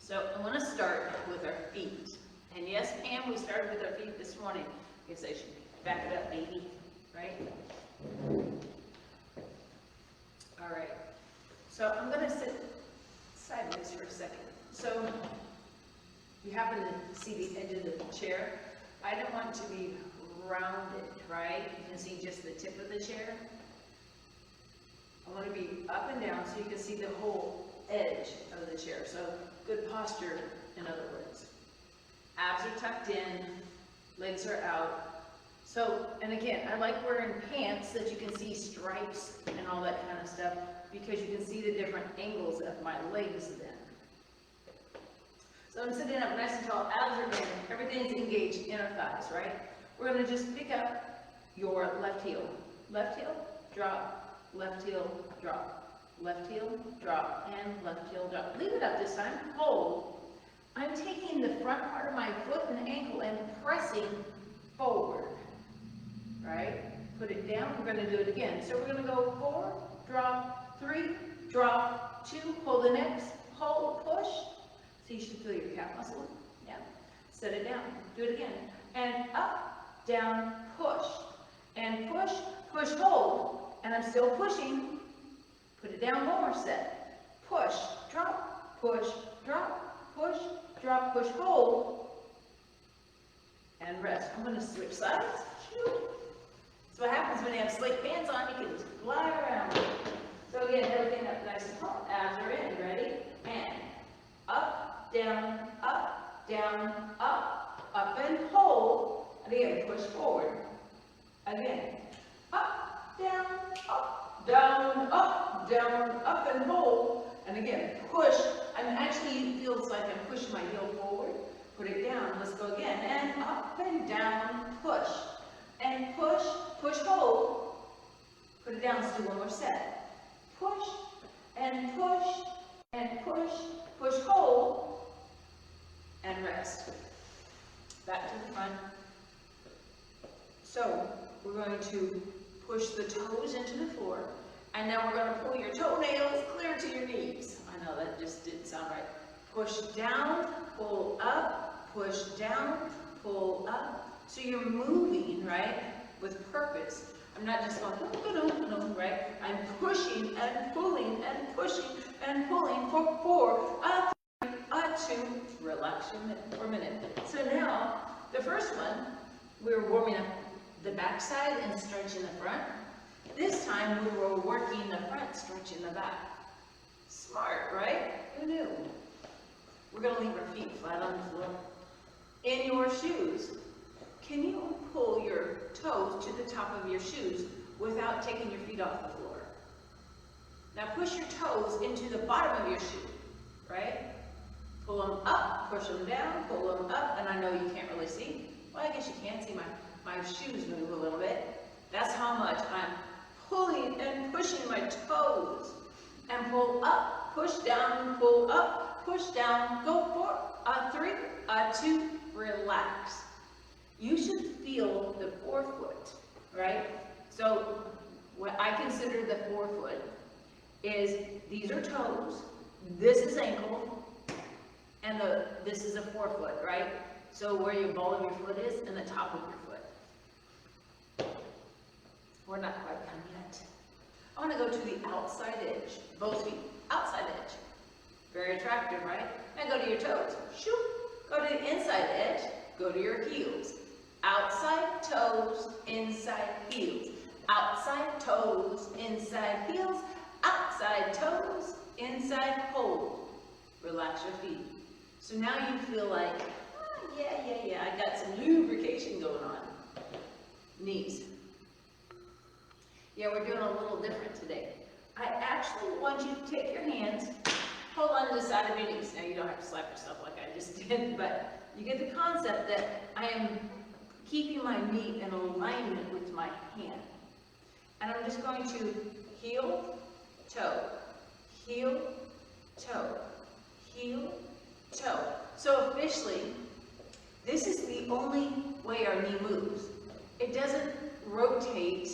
So I want to start with our feet. And yes, Pam, we started with our feet this morning. I guess I should back it up, baby, right? All right. So I'm going to sit sideways for a second. So you happen to see the edge of the chair. I don't want to be rounded, right? You can see just the tip of the chair. I want to be up and down so you can see the whole edge of the chair. So good posture, in other words. Abs are tucked in, legs are out. So, and again, I like wearing pants so that you can see stripes and all that kind of stuff because you can see the different angles of my legs then. So I'm sitting up nice and tall, abs are in, everything's engaged, inner thighs, right? We're going to just pick up your left heel, drop, left heel, drop, left heel, drop, and left heel, drop. Leave it up this time, hold. I'm taking the front part of my foot and ankle and pressing forward, right? Put it down, we're going to do it again. So we're going to go 4, drop, 3, drop, 2, hold the next, hold, push. So you should feel your calf muscle, yeah. Set it down, do it again. And up, down, push, and push, push, hold. And I'm still pushing, put it down, one more set. Push, drop, push, drop, push, drop, push, hold, and rest. I'm going to switch sides. So what happens when you have slick pants on, you can fly around. So again, everything up nice and tall. Abs are in, ready? And up, down, up, down, up and hold. And again, push forward. Again, up, down, up, down, up, down, up and hold. And again, push. It feels like I'm pushing my heel forward. Put it down. Let's go again. And up and down, push. And push, push, hold. Put it down. Let's do one more set. Push and push and push, push, hold, and rest. Back to the front. So we're going to push the toes into the floor. And now we're going to pull your toenails clear to your knees. I know that just didn't sound right. Push down, pull up, push down, pull up. So you're moving, right, with purpose. I'm not just going, right? I'm pushing and pulling and pushing and pulling for 4, a 3, a 2. Relax for a minute. So now, the first one, we're warming up the back side and stretching the front. This time we were working the front, stretching the back. Smart, right? Who knew? We're going to leave our feet flat on the floor. In your shoes, can you pull your toes to the top of your shoes without taking your feet off the floor? Now push your toes into the bottom of your shoe, right? Pull them up, push them down, pull them up, and I know you can't really see. Well, I guess you can see my shoes move a little bit. That's how much I'm pulling and pushing my toes. And pull up, push down, pull up, push down, go 4, a 3, a 2, relax. You should feel the forefoot, right? So what I consider the forefoot is these are toes, this is ankle, and this is a forefoot, right? So where your ball of your foot is and the top of your foot. We're not quite done yet. I want to go to the outside edge, both feet, outside edge. Very attractive, right? Now go to your toes. Shoot. Go to the inside edge, go to your heels. Outside toes, inside heels. Outside toes, inside heels. Outside toes, inside hold. Relax your feet. So now you feel like, yeah, I got some lubrication going on. Knees. Yeah, we're doing a little different today. I actually want you to take your hands, hold on to the side of your knees. Now you don't have to slap yourself like I just did, but you get the concept that I am keeping my knee in alignment with my hand. And I'm just going to heel, toe, heel, toe, heel, toe. So officially, this is the only way our knee moves. It doesn't rotate,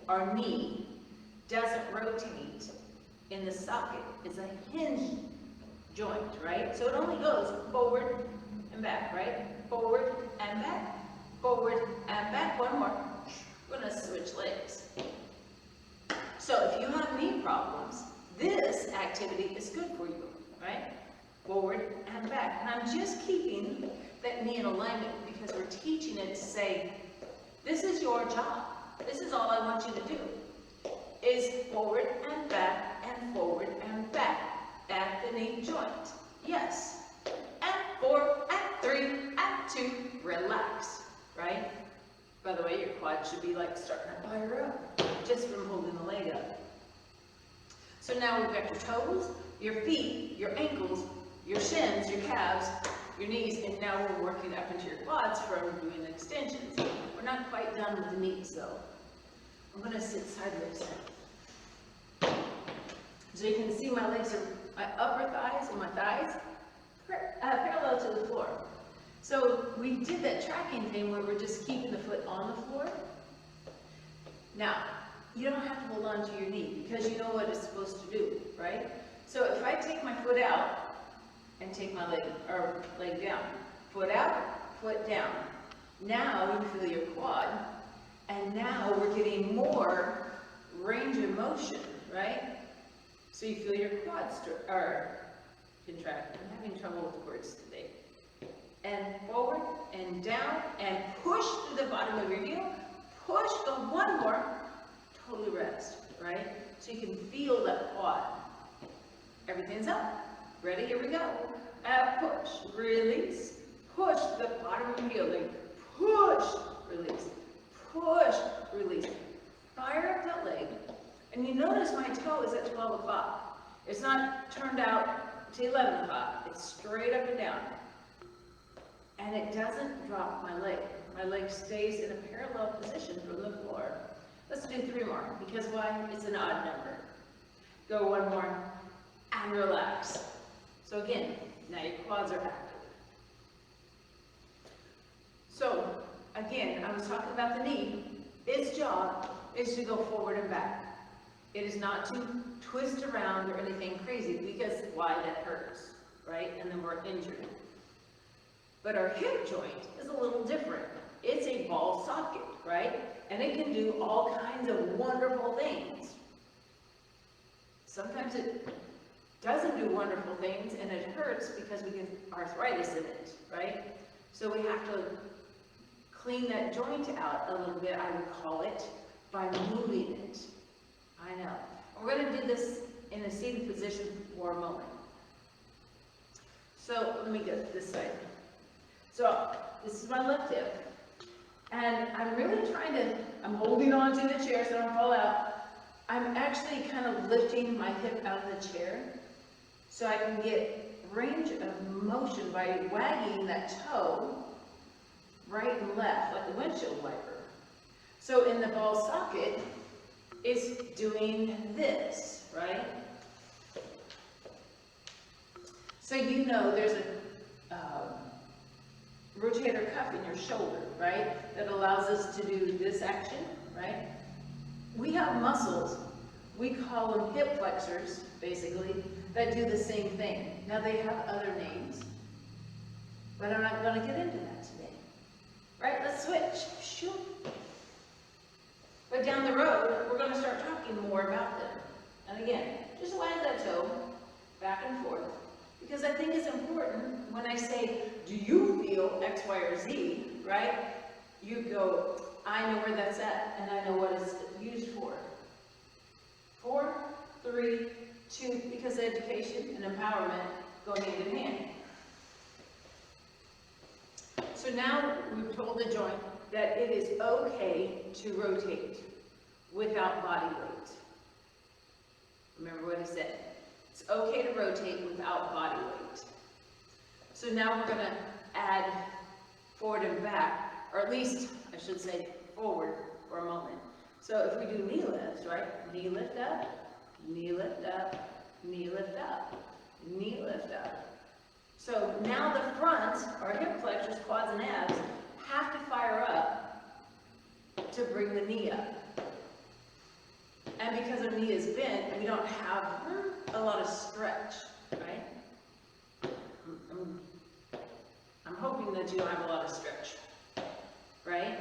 our knee doesn't rotate in the socket. It's a hinge joint, right? So it only goes forward and back, right? Forward and back, forward and back. One more. We're going to switch legs. So if you have knee problems, this activity is good for you, right? Forward and back. And I'm just keeping that knee in alignment because we're teaching it to say, this is your job. This is all I want you to do, is forward and back and forward and back at the knee joint. Yes. And 4, and 3, and 2, relax, right? By the way, your quad should be like starting to fire up just from holding the leg up. So now we've got your toes, your feet, your ankles, your shins, your calves, your knees, and now we're working up into your quads from doing extensions. We're not quite done with the knees though. I'm going to sit sideways. So you can see my legs are, my upper thighs and my thighs parallel to the floor. So we did that tracking thing where we're just keeping the foot on the floor. Now, you don't have to hold on to your knee because you know what it's supposed to do, right? So if I take my foot out and take my leg down, foot out, foot down. Now you feel your quad, and now we're getting more range of motion, right? So you feel your quads contract. I'm having trouble with words today. And forward and down and push through the bottom of your heel. Push, go one more, totally rest, right? So you can feel that quad. Everything's up. Ready? Here we go. Push, release, push to the bottom of your heel. Like push, release, push, release. Fire up that leg. And you notice my toe is at 12 o'clock. It's not turned out to 11 o'clock. It's straight up and down. And it doesn't drop my leg. My leg stays in a parallel position from the floor. Let's do 3 more, because why? It's an odd number. Go one more, and relax. So again, now your quads are active. So again, I was talking about the knee. Its job is to go forward and back. It is not to twist around or anything crazy, because why? That hurts, right? And then we're injured. But our hip joint is a little different. It's a ball socket, right? And it can do all kinds of wonderful things. Sometimes it doesn't do wonderful things and it hurts because we get arthritis in it, right? So we have to clean that joint out a little bit, I would call it, by moving it. I know. We're going to do this in a seated position for a moment. So let me get this side. So this is my left hip. And I'm really I'm holding on to the chair so I don't fall out. I'm actually kind of lifting my hip out of the chair so I can get range of motion by wagging that toe right and left like a windshield wiper. So in the ball socket, it's doing this, right? So you know there's a rotator cuff in your shoulder, right? That allows us to do this action, right? We have muscles, we call them hip flexors, basically, that do the same thing. Now they have other names, but I'm not going to get into that today. Right, let's switch. Shoot. But down the road, we're going to start talking more about them. And again, just wag that toe back and forth. Because I think it's important when I say, do you feel X, Y, or Z, right? You go, I know where that's at, and I know what it's used for. 4, 3, 2, because education and empowerment go hand in hand. So now we've told the joint that it is okay to rotate without body weight. Remember what I said. It's okay to rotate without body weight. So now we're going to add forward and back, or at least, I should say, forward for a moment. So if we do knee lifts, right? Knee lift up, knee lift up, knee lift up, knee lift up. So now the front, our hip flexors, quads, and abs, have to fire up to bring the knee up. And because our knee is bent, we don't have a lot of stretch, right? that you don't have a lot of stretch, right?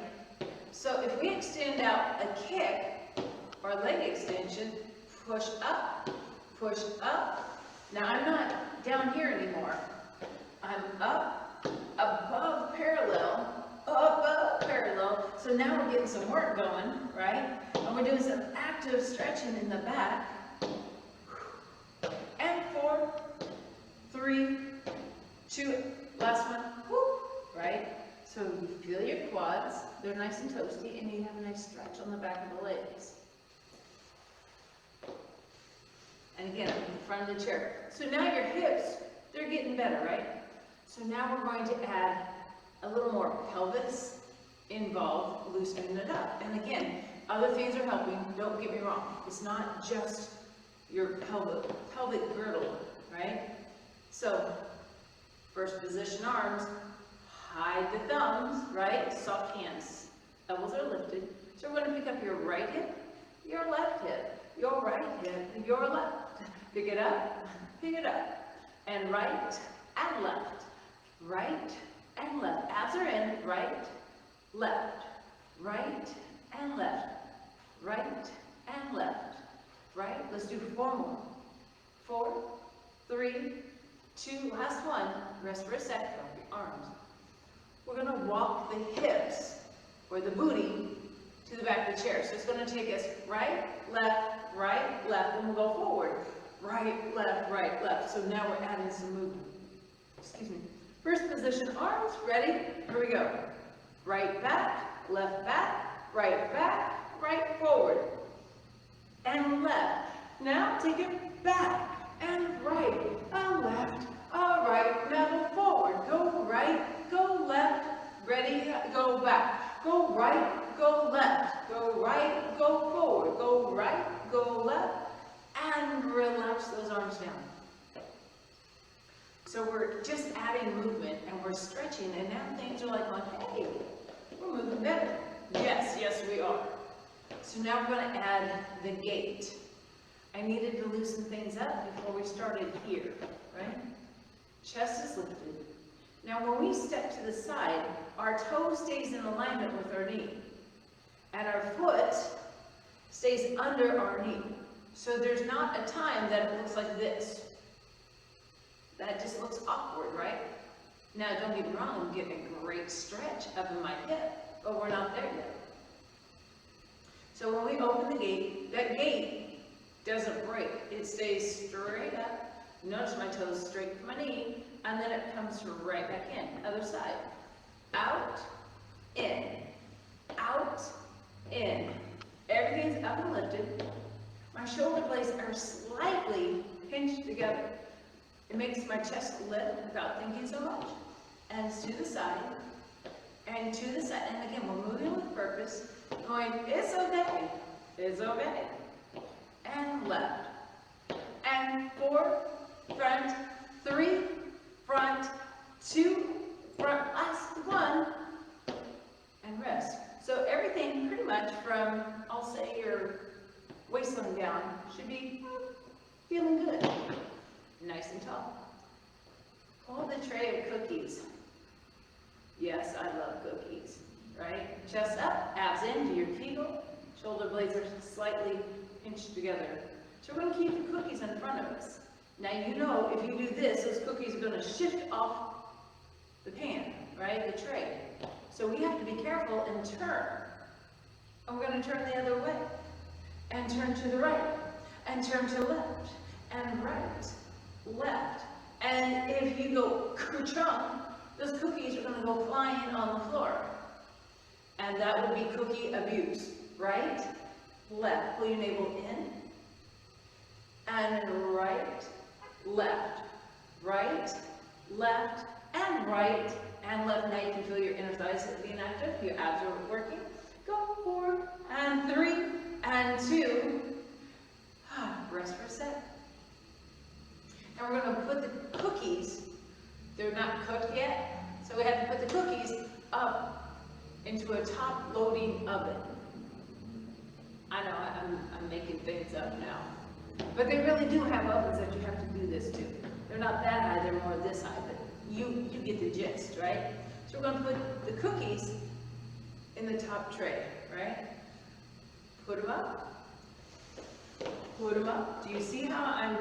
So if we extend out a kick or leg extension, push up, push up. Now I'm not down here anymore. I'm up, above parallel, above parallel. So now we're getting some work going, right? And we're doing some active stretching in the back. And 4, 3, 2, last one, whoop, right? So you feel your quads, they're nice and toasty, and you have a nice stretch on the back of the legs. And again, in front of the chair. So now your hips, they're getting better, right? So now we're going to add a little more pelvis involved, loosening it up. And again, other things are helping, don't get me wrong. It's not just your pelvic girdle, right? So, first position arms, hide the thumbs, right? Soft hands, elbows are lifted. So we're going to pick up your right hip, your left hip, your right hip, your left. Pick it up, and right and left, right and left. Abs are in, right, left, right and left, right and left, right. Let's do 4 more. 4, 3, 2, last one. Rest for a second, drop your arms. We're going to walk the hips, or the booty, to the back of the chair. So it's going to take us right, left, and we'll go forward. Right, left. So now we're adding some movement. Excuse me. First position, arms, ready? Here we go. Right back, right forward, and left. Now take it back, and right, left, right, now go forward. Go right, go left, ready, go back. Go right, go left, go right, go forward. Go right, go left, and relax those arms down. So we're just adding movement and we're stretching, and now things are like, hey, we're moving better. Yes, we are. So now we're going to add the gait. I needed to loosen things up before we started here, right? Chest is lifted. Now when we step to the side, our toe stays in alignment with our knee, and our foot stays under our knee. So there's not a time that it looks like this. That just looks awkward, right? Now don't get me wrong, I'm getting a great stretch up in my hip, but we're not there yet. So when we open the gate, that gate doesn't break. It stays straight up. Notice my toes straight from my knee, and then it comes right back in. Other side. Out, in, out, in. Everything's up and lifted. My shoulder blades are slightly pinched together. It makes my chest lift without thinking so much. And it's to the side, and to the side. And again, we're moving with purpose, going, it's okay, and left. And 4, front, 3, front, 2, front, last one, and rest. So everything pretty much from, I'll say, your waistline down should be feeling good, nice and tall. Hold the tray of cookies. Yes, I love cookies, right? Chest up, abs in, do your kegel. Shoulder blades are slightly pinched together. So we're going to keep the cookies in front of us. Now you know if you do this, those cookies are going to shift off the pan, right? The tray. So we have to be careful and turn. And we're going to turn the other way. And turn to the right. And turn to left. And right. Left. And if you go ka-chunk, those cookies are going to go flying on the floor. And that would be cookie abuse. Right, left. Pull your navel in. And right, left. Right, left, and right, and left. Now you can feel your inner thighs being active. Your abs are working. Go 4, and 3, and 2. Rest for a sec. And we're going to put the cookies, they're not cooked yet, so we have to put the cookies up into a top loading oven. I know I'm making things up now, but they really do have ovens that you have to do this to. They're not that high, they're more this high, but you get the gist, right? So we're going to put the cookies in the top tray, right? Put them up. Put them up. Do you see how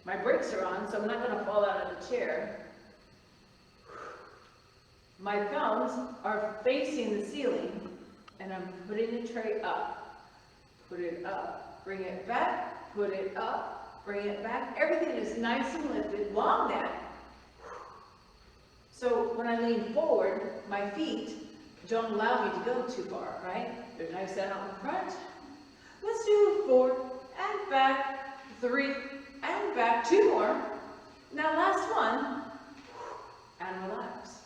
my brakes are on, so I'm not going to fall out of the chair. My thumbs are facing the ceiling, and I'm putting the tray up. Put it up, bring it back, put it up, bring it back. Everything is nice and lifted, long neck. So when I lean forward, my feet don't allow me to go too far, right? They're nice out in front. Let's do 4 and back, 3 and back, 2 more. Now last one, and relax.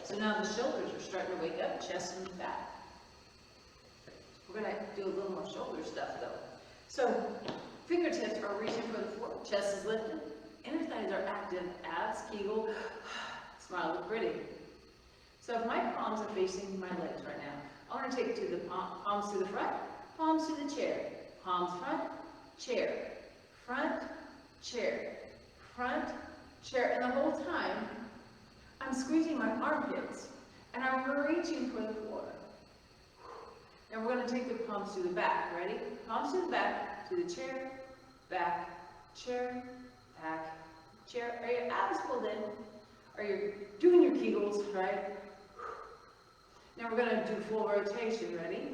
So now the shoulders are starting to wake up, chest and back. We're going to do a little more shoulder stuff though. So fingertips are reaching for the floor, chest is lifted, inner thighs are active, abs, kegel, smile, look pretty. So if my palms are facing my legs right now, I want to take to the palms to the front, palms to the chair, palms front, chair, front, chair, front, chair, and the whole time I'm squeezing my armpits and I'm reaching for the floor. And we're going to take the palms to the back. Ready? Palms to the back, to the chair, back, chair, back, chair. Are your abs pulled in? Are you doing your kegels, right? Now we're going to do full rotation. Ready?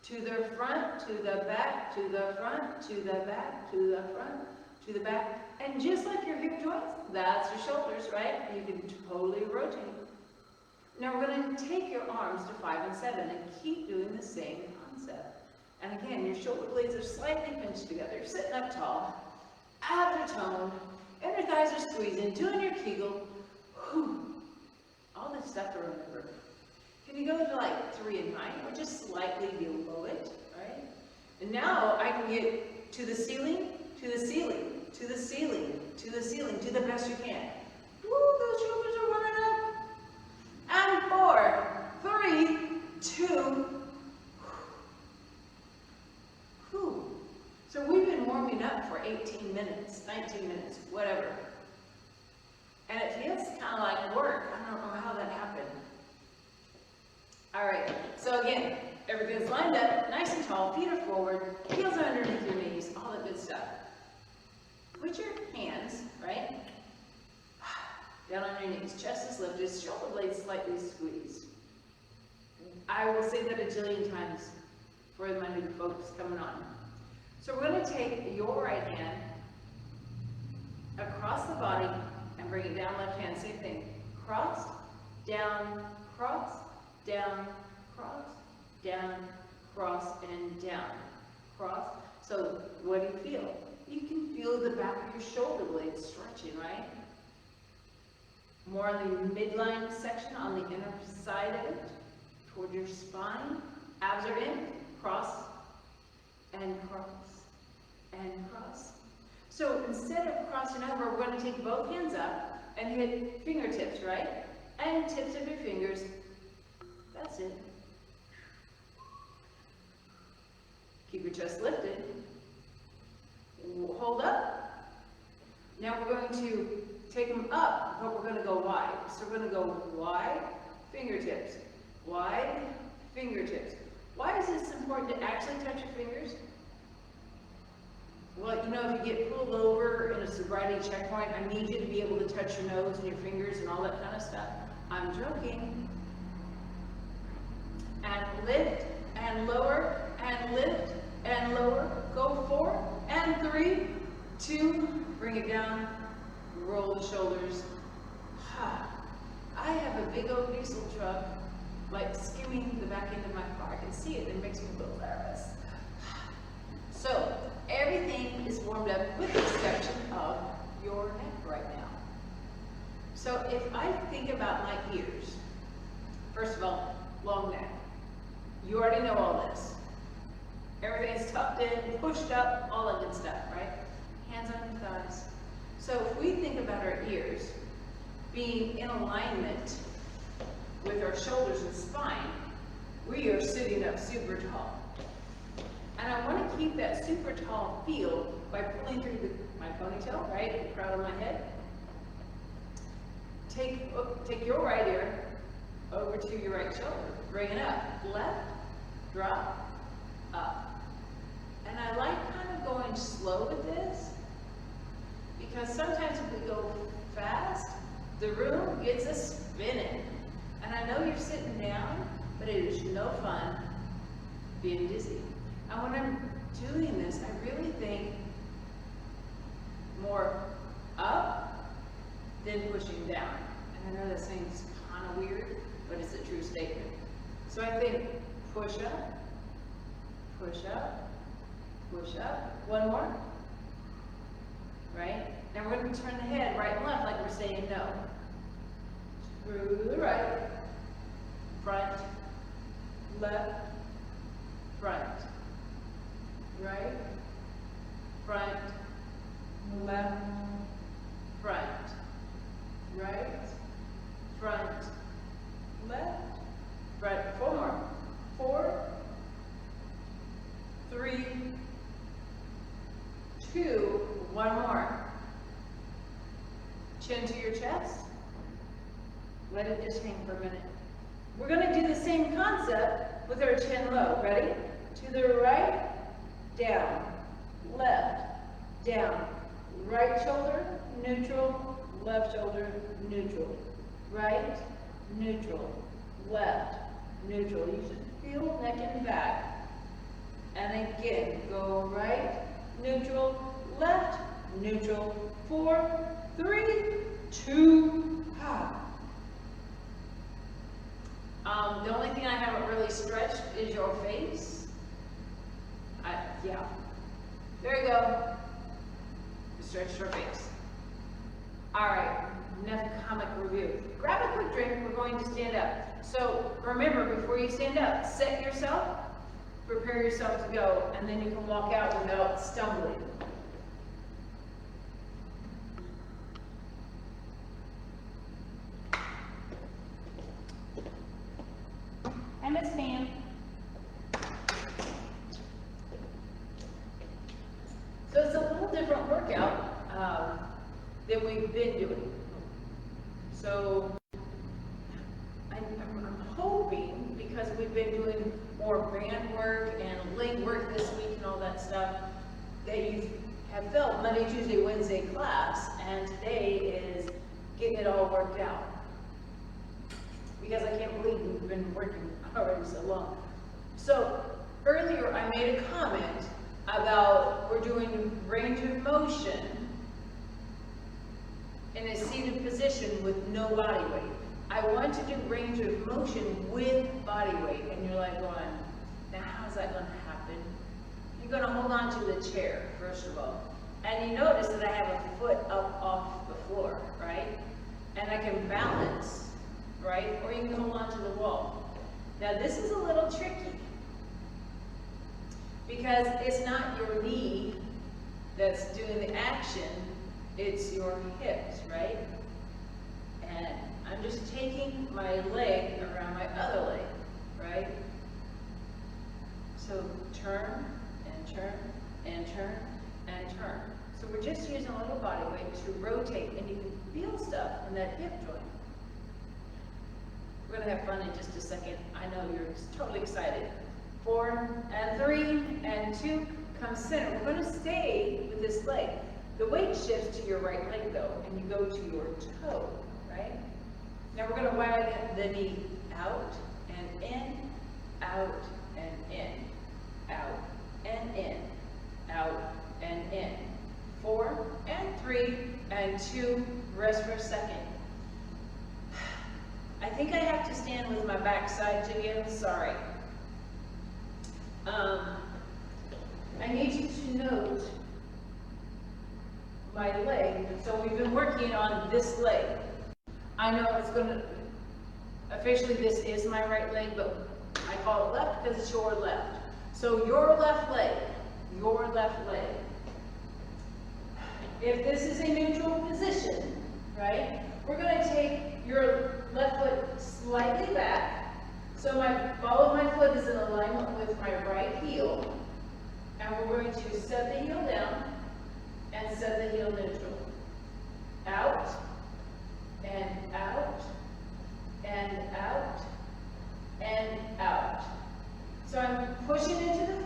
To the front, to the back, to the front, to the back, to the front, to the back. And just like your hip joints, that's your shoulders, right? You can totally rotate. Now we're going to take your arms to 5 and 7 and keep doing the same concept. And again, your shoulder blades are slightly pinched together. You're sitting up tall, abs are toned, inner thighs are squeezing, doing your kegel. Whew. All this stuff to remember. Can you go to like 3 and 9 or just slightly below it, right? And now I can get to the ceiling, to the ceiling, to the ceiling, to the ceiling. Do the best you can. Woo, those shoulders are running up. And 4, 3, 2. Whew. So we've been warming up for 18 minutes, 19 minutes, whatever. And it feels kind of like work. I don't know how that happened. All right, so again, everything's lined up, nice and tall, feet are forward, heels are underneath your knees, all that good stuff. Put your hands, right, down on your knees, chest is lifted, shoulder blades slightly squeezed. I will say that a jillion times for my new folks coming on. So we're going to take your right hand across the body and bring it down, left hand, same thing. Cross, down, cross, down, cross, and down, cross. So what do you feel? You can feel the back of your shoulder blades stretching, right? More on the midline section, on the inner side of it, toward your spine. Abs are in, cross, and cross, and cross. So instead of crossing over, we're going to take both hands up and hit fingertips, right? And tips of your fingers. That's it. Keep your chest lifted. Hold up. Now we're going to take them up, but we're going to go wide. So we're going to go wide, fingertips. Wide, fingertips. Why is this important to actually touch your fingers? Well, you know, if you get pulled over in a sobriety checkpoint, I need you to be able to touch your nose and your fingers and all that kind of stuff. I'm joking. And lift, and lower, and lift, and lower. Go 4, and 3, 2, bring it down, roll the shoulders. I have a big old diesel truck, like skimming the back end of my car. I can see it, it makes me a little nervous. So, everything is warmed up with the exception of your neck right now. So if I think about my ears, first of all, long neck. You already know all this. Everything's tucked in, pushed up, all that good stuff, right? Hands on your thighs. So if we think about our ears being in alignment with our shoulders and spine, we are sitting up super tall. And I want to keep that super tall feel by pulling through my ponytail, right? Proud of my head. take your right ear over to your right shoulder. Bring it up. Left, drop, up. And I like kind of going slow with this because sometimes if we go fast, the room gets us spinning. And I know you're sitting down, but it is no fun being dizzy. And when I'm doing this, I really think more up than pushing down. And I know that seems kind of weird, but it's a true statement. So I think push up, push up, push up. One more. Right? Now we're going to turn the head right and left like we're saying no. Through the right, front, left, front, right, front, left, front, right, front, left, front. Four more. 4, 3, 2, one more. Chin to your chest. Let it just hang for a minute. We're going to do the same concept with our chin low. Ready? To the right, down, left, down, right shoulder, neutral, left shoulder, neutral, right, neutral, left, neutral. You should feel neck and back. And again, go right, neutral, left, neutral. 4, 3, 2, ha. The only thing I haven't really stretched is your face. Yeah. There you go. Stretch your face. All right, enough comic review. Grab a quick drink, we're going to stand up. So remember, before you stand up, set yourself, prepare yourself to go, and then you can walk out without stumbling. Hi, Miss Pam. So it's a little different workout than we've been doing. So I'm hoping, because we've been doing more band work and leg work this week and all that stuff, that you have felt Monday, Tuesday, Wednesday class, and today is getting it all worked out. Because I can't believe we've been working already so long. So earlier I made a comment about we're doing range of motion in a seated position with no body weight. I want to do range of motion with body weight. And you're like going, now how's that going to happen? You're going to hold on to the chair, first of all. And you notice that I have a foot up off the floor, right? And I can balance, right? Or you can hold on to the wall. Now this is a little tricky because it's not your knee that's doing the action, it's your hips, right? And I'm just taking my leg around my other leg, right? So turn and turn and turn and turn. So we're just using a little body weight to rotate, and you can feel stuff in that hip joint. We're going to have fun in just a second. I know you're totally excited. 4 and 3 and 2, come center. We're going to stay with this leg. The weight shifts to your right leg though, and you go to your toe, right? Now we're going to wag the knee out and in, out and in, out and in, out and in. 4 and 3 and 2, rest for a second. I think I have to stand with my back side to you. Sorry. I need you to note my leg. So we've been working on this leg. I know it's going to, officially this is my right leg, but I call it left because it's your left. So your left leg, your left leg. If this is a neutral position, right, we're going to take your left foot slightly back. So my ball of my foot is in alignment with my right heel. And we're going to set the heel down and set the heel neutral. Out and out, and out, and out. So I'm pushing into the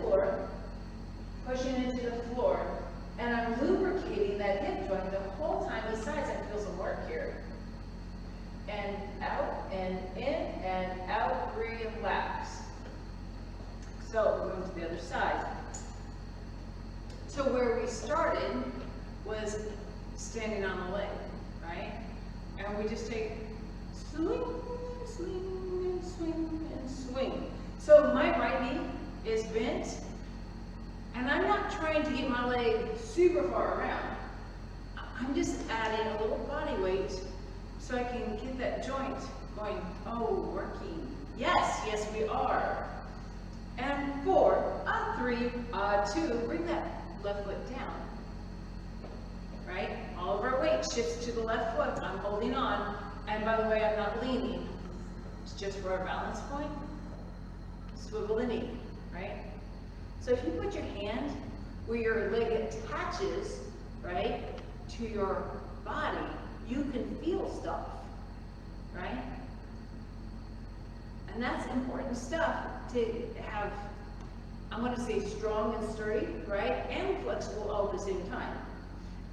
floor, and I'm lubricating that hip joint the whole time. Besides, I feel some work here. And out, and in, and out, relax. So we're going to the other side. So where we started was standing on the leg, right? And we just take swing, swing, and swing, and swing. So my right knee is bent, and I'm not trying to get my leg super far around. I'm just adding a little body weight so I can get that joint going. Oh, working. Yes, yes we are. And 4, 3, 2, bring that left foot down. Right? All of our weight shifts to the left foot. I'm holding on. And by the way, I'm not leaning. It's just for our balance point. Swivel the knee, right? So if you put your hand where your leg attaches, right, to your body, you can feel stuff, right? And that's important stuff to have, I'm going to say strong and sturdy, right, and flexible all at the same time.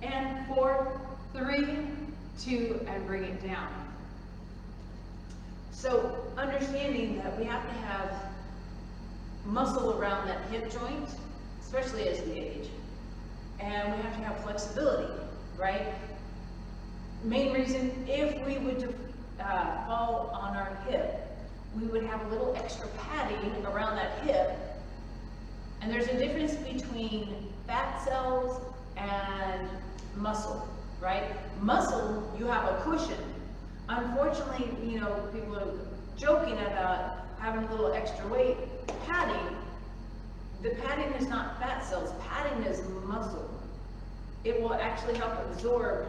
And 4, 3, 2, and bring it down. So understanding that we have to have muscle around that hip joint, especially as we age, and we have to have flexibility, right? Main reason, if we would fall on our hip, we would have a little extra padding around that hip. And there's a difference between fat cells and muscle, right? Muscle, you have a cushion. Unfortunately, you know, people are joking about having a little extra weight. Padding, the padding is not fat cells, padding is muscle. It will actually help absorb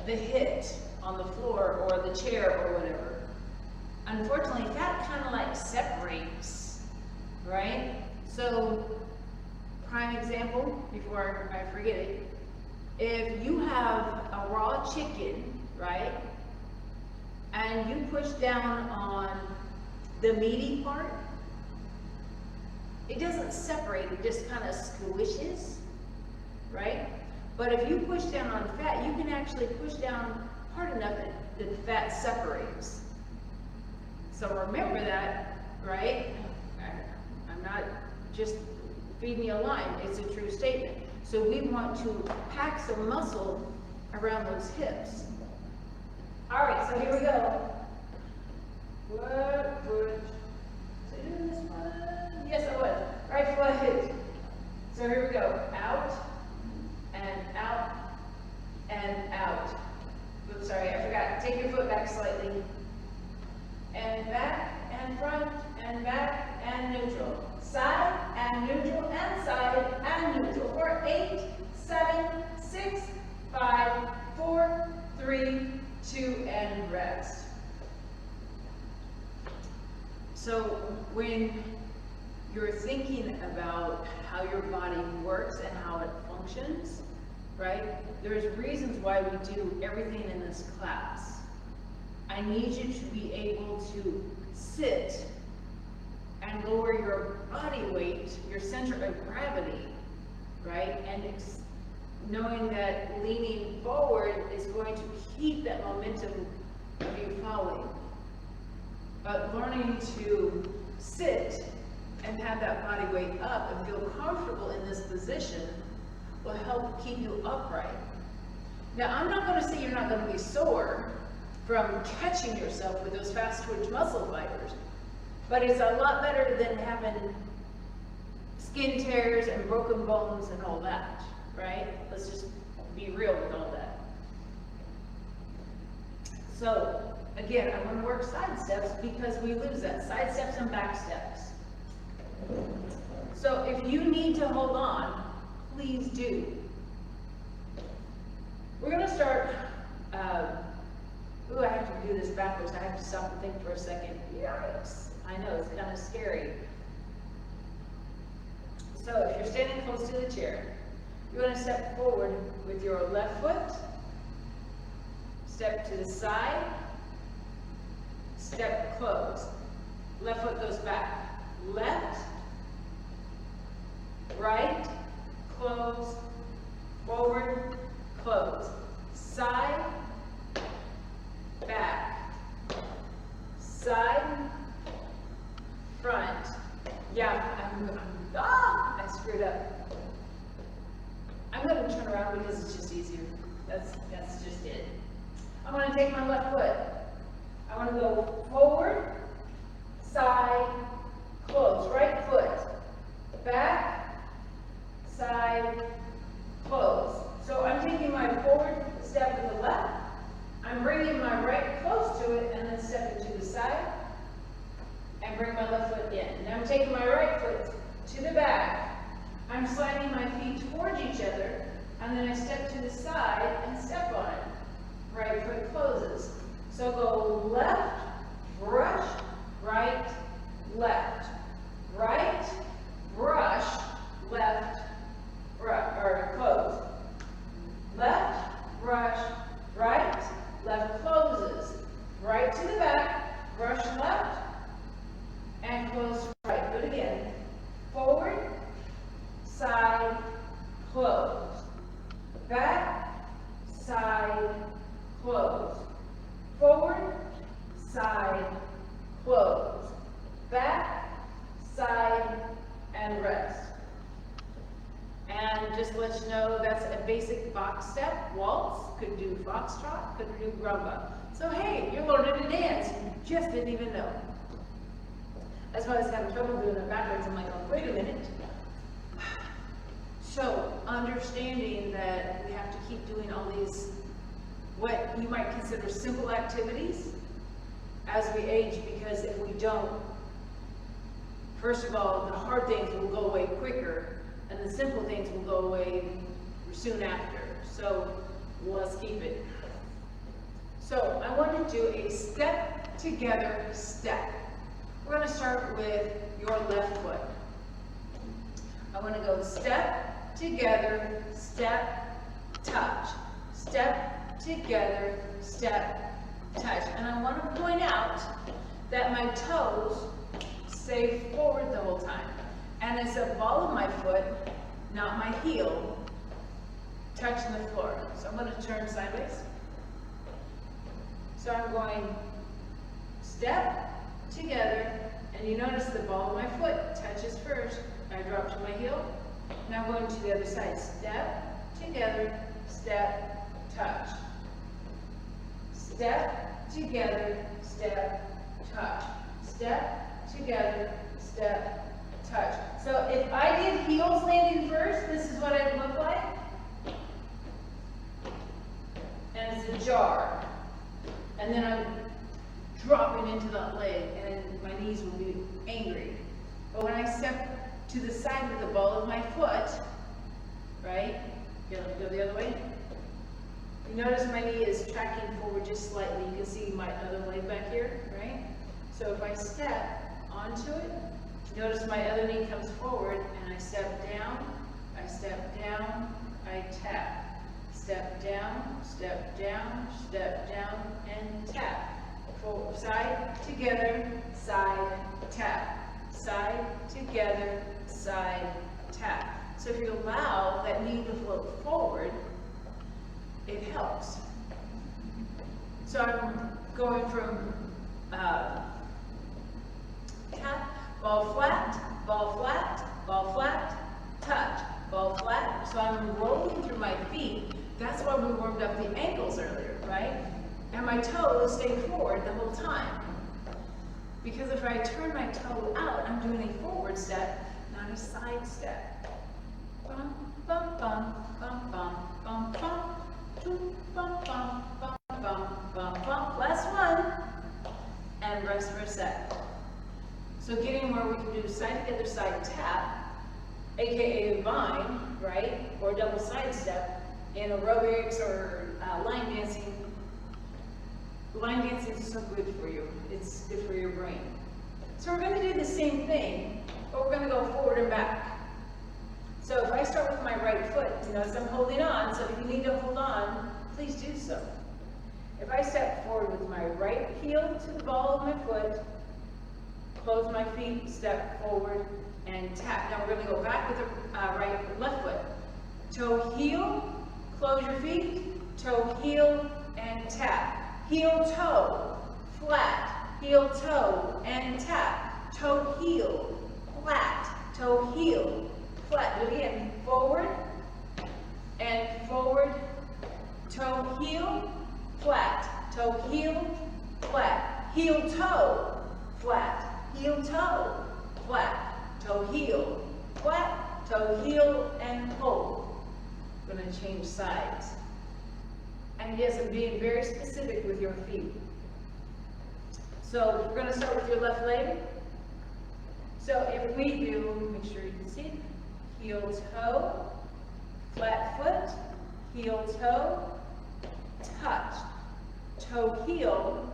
the hit on the floor or the chair or whatever. Unfortunately, fat kind of like separates, right? So, prime example, before I forget it, if you have a raw chicken, right, and you push down on the meaty part, it doesn't separate, it just kind of squishes, right? But if you push down on fat, you can actually push down hard enough that the fat separates. So remember that, right? I'm not just feeding you a line, it's a true statement. So we want to pack some muscle around those hips. All right, so here we go. What foot? Was I doing this one? Yes, I was. Right foot. So here we go. Out, and out, and out. Oops, sorry, I forgot. Take your foot back slightly. And back, and front, and back, and neutral. Side, and neutral, and side, and neutral. For 8, 7, 6, 5, 4, 3, 2, and rest. So when you're thinking about how your body works and how it functions, right? There's reasons why we do everything in this class. I need you to be able to sit and lower your body weight, your center of gravity, right? And knowing that leaning forward is going to keep that momentum of you falling. But learning to sit and have that body weight up and feel comfortable in this position will help keep you upright. Now, I'm not going to say you're not going to be sore from catching yourself with those fast twitch muscle fibers, but it's a lot better than having skin tears and broken bones and all that, right? Let's just be real with all that. So, again, I'm going to work side steps because we lose that. Side steps and back steps. So if you need to hold on, please do. We're going to start, I have to do this backwards. I have to stop and think for a second. Yikes. I know, it's kind of scary. So if you're standing close to the chair, you're going to step forward with your left foot, step to the side, step, close. Left foot goes back. Left, right, close, forward, close. Side, back, side, front. Yeah, I screwed up. I'm going to turn around because it's just easier. That's just it. I'm going to take my left foot. I want to go forward, side, close. Right foot, back, side, close. So I'm taking my forward step to the left. I'm bringing my right close to it and then stepping to the side and bring my left foot in. And I'm taking my right foot to the back. I'm sliding my feet towards each other and then I step to the side and step on it. Right foot closes. So go left, brush, right, left. Right, brush, left, or close. Left, brush, right, left closes. Right to the back, brush left, and close right. Do it again. Forward, side, close. Back, side, close. Forward, side, close. Back, side, and rest. And just to let you know, that's a basic box step. Waltz, could do foxtrot, could do rumba. So hey, you're learning to dance. You just didn't even know. That's why I was having trouble doing it backwards. I'm like, oh, wait a minute. So, understanding that we have to keep doing all these, what you might consider simple activities as we age, because if we don't, first of all, the hard things will go away quicker, and the simple things will go away soon after. So, let's keep it. So, I want to do a step together step. We're going to start with your left foot. I want to go step, together, step, touch. Step, together, step, touch. And I want to point out that my toes stay forward the whole time. And it's the ball of my foot, not my heel, touching the floor. So I'm going to turn sideways. So I'm going step, together, and you notice the ball of my foot touches first. I drop to my heel. Now I'm going to the other side. Step, together, step, touch. Step, together, step, touch. Step, together, step, touch. So if I did heels landing first, this is what it would look like. And it's a jar. And then I'm dropping into that leg, and my knees will be angry. But when I step to the side with the ball of my foot, right? Go the other way. You notice my knee is tracking forward just slightly. You can see my other leg back here, right? So if I step onto it, notice my other knee comes forward, and I step down, I tap. Step down, and tap. Forward, side, together, side, tap. Side, together, side, tap. So if you allow that knee to float forward, it helps. So I'm going from tap, ball flat, touch, ball flat. So I'm rolling through my feet. That's why we warmed up the ankles earlier, right? And my toes stay forward the whole time. Because if I turn my toe out, I'm doing a forward step, not a side step. Bum, bum, bum, bum, bum, bum, bum, bum, bum, bum, bum, bum, bum. Last one. And rest for a sec. So getting where we can do side together, side tap, aka vine, right? Or double side step in aerobics or line dancing. Line dancing is so good for you. It's good for your brain. So we're going to do the same thing, but we're going to go forward and back. So if I start with my right foot, you notice I'm holding on, so if you need to hold on, please do so. If I step forward with my right heel to the ball of my foot, close my feet, step forward, and tap. Now we're going to go back with the left foot. Toe, heel, close your feet, toe, heel, and tap. Heel, toe, flat, heel, toe, and tap. Toe, heel, flat, toe, heel, flat. Do it again. Forward, and forward, toe, heel, flat, toe, heel, flat, heel, toe, flat, heel, toe, flat, toe, heel, flat, toe, heel, and hold. I'm going to change sides. And yes, I'm being very specific with your feet. So we're going to start with your left leg. So if we do, make sure you can see, heel, toe, flat foot, heel, toe, touch, toe, heel,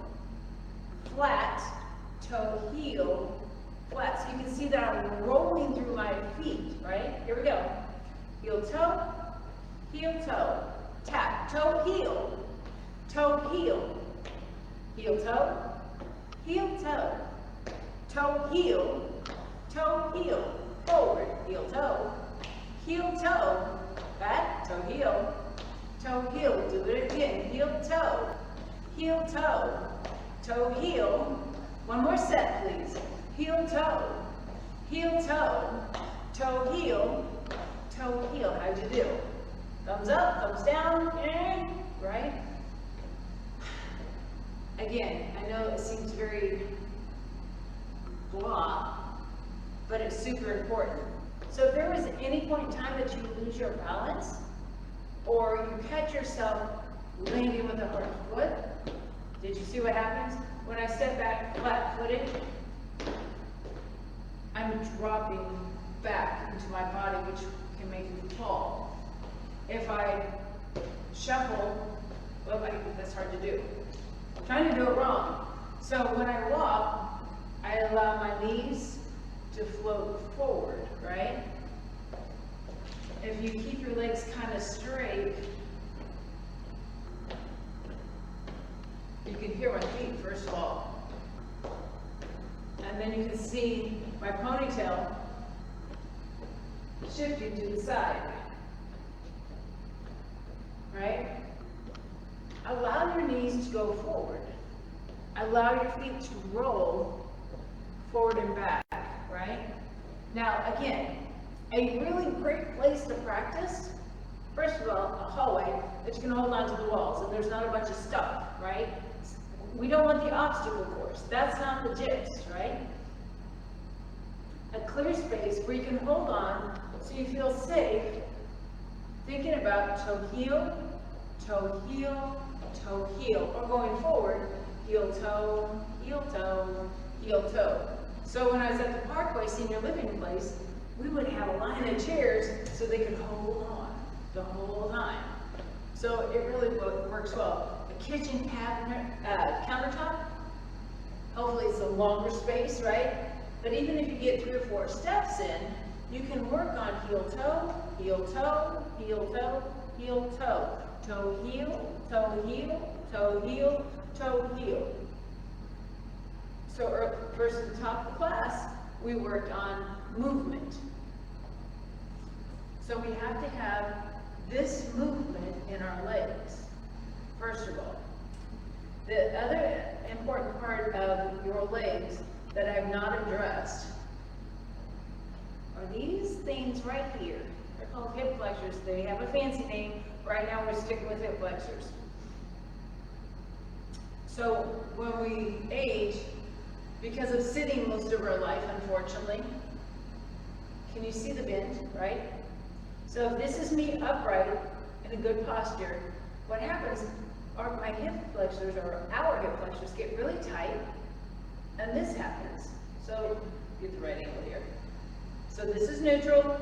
flat, toe, heel, flat. So you can see that I'm rolling through my feet, right? Here we go. Heel, toe, tap, toe, heel, heel, toe, toe, heel, forward, heel, toe, back, toe, heel, do it again, heel, toe, toe, heel. One more set, please. Heel, toe, toe, heel, how'd you do? Thumbs up, thumbs down, right? Again, I know it seems very blah, but it's super important. So if there was any point in time that you lose your balance, or you catch yourself landing with a hard foot, did you see what happens? When I step back flat-footed, I'm dropping back into my body, which can make me fall. If I shuffle, well, that's hard to do. I'm trying to do it wrong. So when I walk, I allow my knees to float forward, right? If you keep your legs kind of straight, you can hear my feet, first of all. And then you can see my ponytail shifting to the side. Right? Allow your knees to go forward. Allow your feet to roll forward and back, right? Now, again, a really great place to practice, first of all, a hallway that you can hold onto the walls and there's not a bunch of stuff, right? We don't want the obstacle course. That's not the gist, right? A clear space where you can hold on so you feel safe, thinking about toe, heel, toe, heel, toe, heel, or going forward, heel, toe, heel, toe, heel, toe. So when I was at the Parkway Senior Living Place, we would have a line of chairs so they could hold on the whole time. So it really works well. A kitchen cabinet, countertop, hopefully it's a longer space, right? But even if you get 3 or 4 steps in, you can work on heel, toe, heel, toe, heel, toe, heel, toe, toe, heel, toe, heel, toe, heel, toe, heel. So first at the top of the class, we worked on movement. So we have to have this movement in our legs, first of all. The other important part of your legs that I've not addressed are these things right here. They're called hip flexors. They have a fancy name. Right now we're sticking with hip flexors. So when we age, because of sitting most of our life, unfortunately, can you see the bend, right? So if this is me upright in a good posture, what happens are my hip flexors, or our hip flexors, get really tight, and this happens. So get the right angle here. So this is neutral,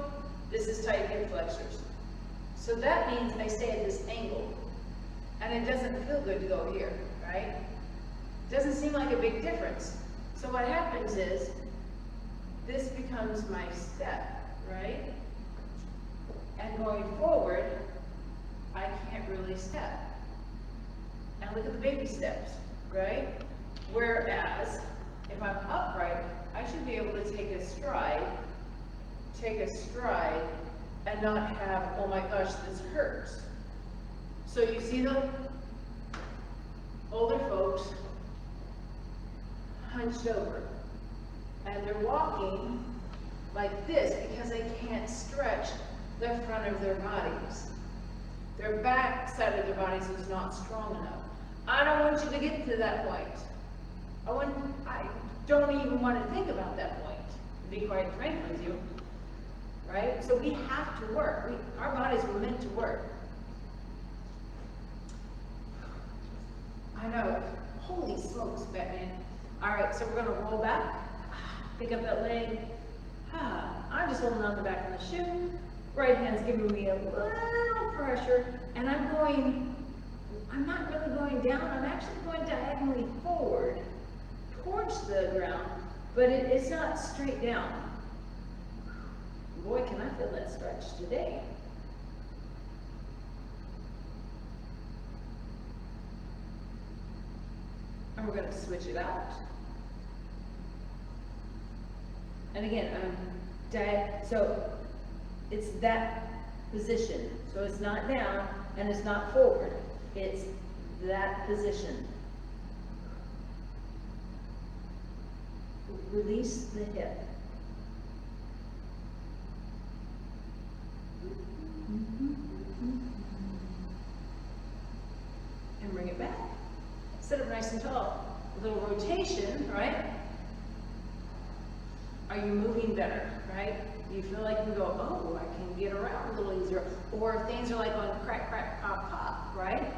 this is tight hip flexors. So that means I stay at this angle, and it doesn't feel good to go here, right? It doesn't seem like a big difference. So what happens is, this becomes my step, right? And going forward, I can't really step. And look at the baby steps, right? Whereas, if I'm upright, I should be able to take a stride, and not have, oh my gosh, this hurts. So you see the older folks hunched over, and they're walking like this because they can't stretch the front of their bodies. Their back side of their bodies is not strong enough. I don't want you to get to that point. I don't even want to think about that point, to be quite frank with you. Right? So we have to work. Our bodies were meant to work. I know. Holy smokes, Batman. All right, so we're going to roll back. Pick up that leg. I'm just holding on the back of the shoe. Right hand's giving me a little pressure. And I'm not really going down. I'm actually going diagonally forward towards the ground. But it's not straight down. Boy, can I feel that stretch today. And we're going to switch it out. And again, so it's that position. So it's not down and it's not forward. It's that position. Release the hip. And bring it back. Sit up nice and tall. A little rotation, right? Are you moving better, right? You feel like you go, oh, I can get around a little easier. Or things are like on crack, crack, pop, pop, right?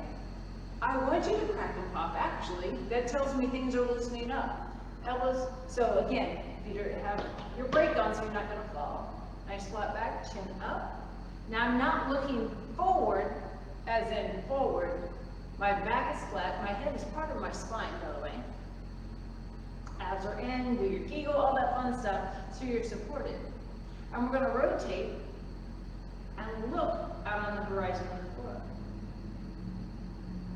I want you to crack and pop, actually. That tells me things are loosening up. So again, if you have your brake on so you're not going to fall. Nice flat back, chin up. Now I'm not looking forward, as in forward. My back is flat, my head is part of my spine, by the way. Abs are in, do your Kegel, all that fun stuff, so you're supported. And we're going to rotate and look out on the horizon of the floor.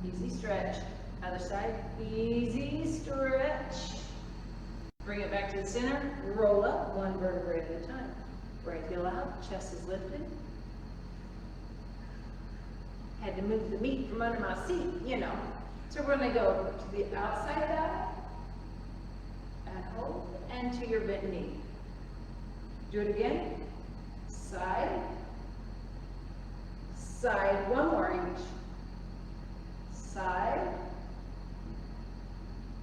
Easy stretch. Other side, easy stretch. Bring it back to the center, roll up one vertebrae at a time. Right heel out, chest is lifted. Had to move the meat from under my seat, you know. So we're going to go to the outside thigh, and hold, and to your bent knee. Do it again. Side, side, one more each. Side,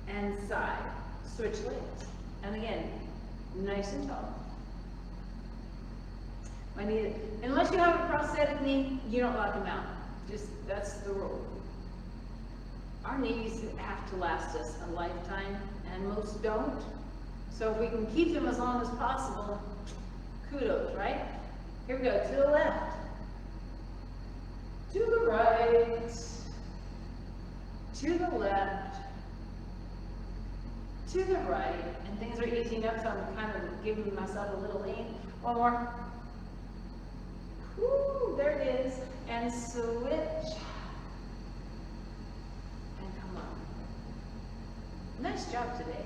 and side. Switch legs. And again, nice and tall. Unless you have a prosthetic knee, you don't lock them out. That's the rule. Our knees have to last us a lifetime, and most don't. So if we can keep them as long as possible, kudos, right? Here we go, to the left, to the right, to the left, to the right, and things are easing up, so I'm kind of giving myself a little lean. One more. Woo, there it is. And switch. And come on. Nice job today.